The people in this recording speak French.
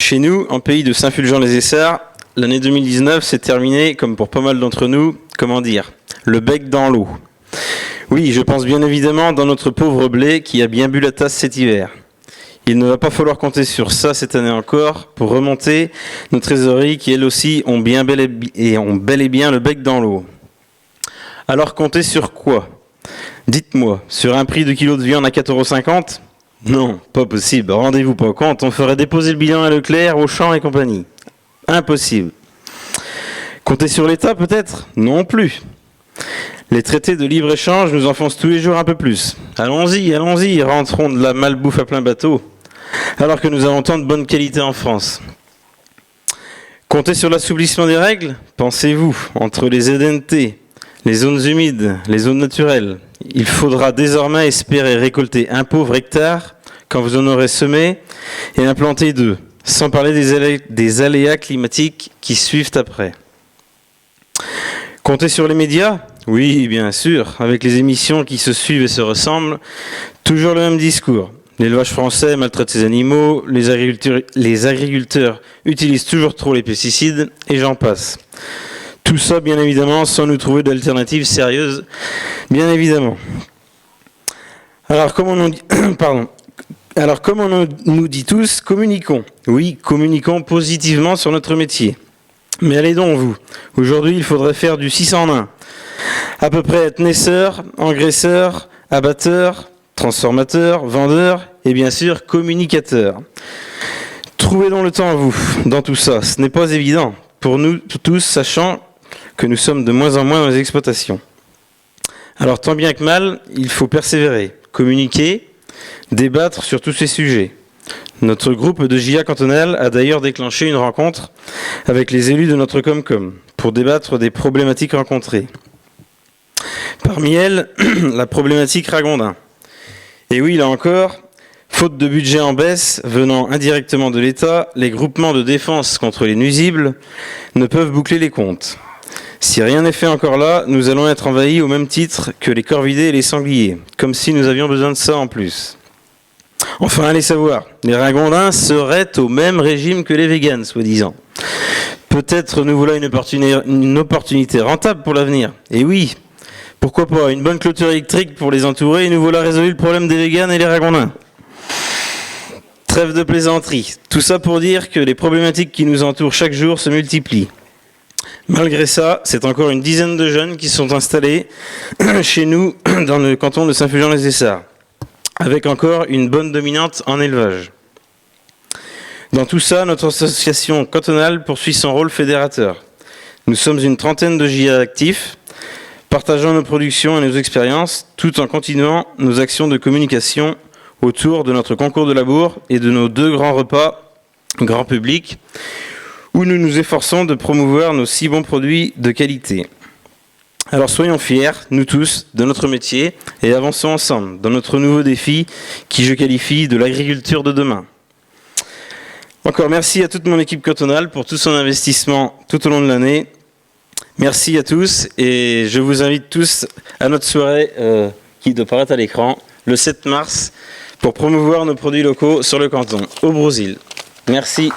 Chez nous, en pays de Saint-Fulgent-les-Essarts, l'année 2019 s'est terminée, comme pour pas mal d'entre nous, comment dire, le bec dans l'eau. Oui, je pense bien évidemment dans notre pauvre blé qui a bien bu la tasse cet hiver. Il ne va pas falloir compter sur ça cette année encore pour remonter nos trésoreries qui elles aussi ont bel et bien le bec dans l'eau. Alors compter sur quoi? Dites-moi, sur un prix de kilo de viande à 4,50 €? Non, pas possible, rendez-vous pas compte, on ferait déposer le bilan à Leclerc, Auchan et compagnie. Impossible. Compter sur l'État peut-être? Non plus. Les traités de libre-échange nous enfoncent tous les jours un peu plus. Allons-y, rentrons de la malbouffe à plein bateau, alors que nous avons tant de bonne qualité en France. Compter sur l'assouplissement des règles? Pensez-vous, entre les ZNT, les zones humides, les zones naturelles, il faudra désormais espérer récolter un pauvre hectare quand vous en aurez semé et implanté 2, sans parler des aléas climatiques qui suivent après. Compter sur les médias? Oui, bien sûr, avec les émissions qui se suivent et se ressemblent, toujours le même discours. L'élevage français maltraite ses animaux, les agriculteurs utilisent toujours trop les pesticides, et j'en passe. Tout ça, bien évidemment, sans nous trouver d'alternatives sérieuses, bien évidemment. Alors, comme on nous dit tous, communiquons. Oui, communiquons positivement sur notre métier. Mais allez donc, vous. Aujourd'hui, il faudrait faire du 6 en 1. À peu près être naisseur, engraisseur, abatteur, transformateur, vendeur et bien sûr communicateur. Trouvez donc le temps, vous, dans tout ça. Ce n'est pas évident pour nous tous, sachant que nous sommes de moins en moins dans les exploitations. Alors tant bien que mal, il faut persévérer, communiquer, débattre sur tous ces sujets. Notre groupe de JA cantonal a d'ailleurs déclenché une rencontre avec les élus de notre Comcom pour débattre des problématiques rencontrées. Parmi elles, la problématique ragondin. Et oui, là encore, faute de budget en baisse venant indirectement de l'État, les groupements de défense contre les nuisibles ne peuvent boucler les comptes. Si rien n'est fait encore là, nous allons être envahis au même titre que les corvidés et les sangliers, comme si nous avions besoin de ça en plus. Enfin, allez savoir, les ragondins seraient au même régime que les véganes, soi-disant. Peut-être nous voilà une opportunité rentable pour l'avenir. Et oui, pourquoi pas, une bonne clôture électrique pour les entourer et nous voilà résolu le problème des véganes et les ragondins. Trêve de plaisanterie. Tout ça pour dire que les problématiques qui nous entourent chaque jour se multiplient. Malgré ça, c'est encore une dizaine de jeunes qui sont installés chez nous dans le canton de Saint-Fulgent-les-Essarts, avec encore une bonne dominante en élevage. Dans tout ça, notre association cantonale poursuit son rôle fédérateur. Nous sommes une trentaine de JA actifs, partageant nos productions et nos expériences, tout en continuant nos actions de communication autour de notre concours de labour et de nos 2 grands repas grand public, où nous nous efforçons de promouvoir nos si bons produits de qualité. Alors soyons fiers, nous tous, de notre métier et avançons ensemble dans notre nouveau défi qui je qualifie de l'agriculture de demain. Encore merci à toute mon équipe cantonale pour tout son investissement tout au long de l'année. Merci à tous et je vous invite tous à notre soirée qui doit paraître à l'écran le 7 mars pour promouvoir nos produits locaux sur le canton, au Brésil. Merci.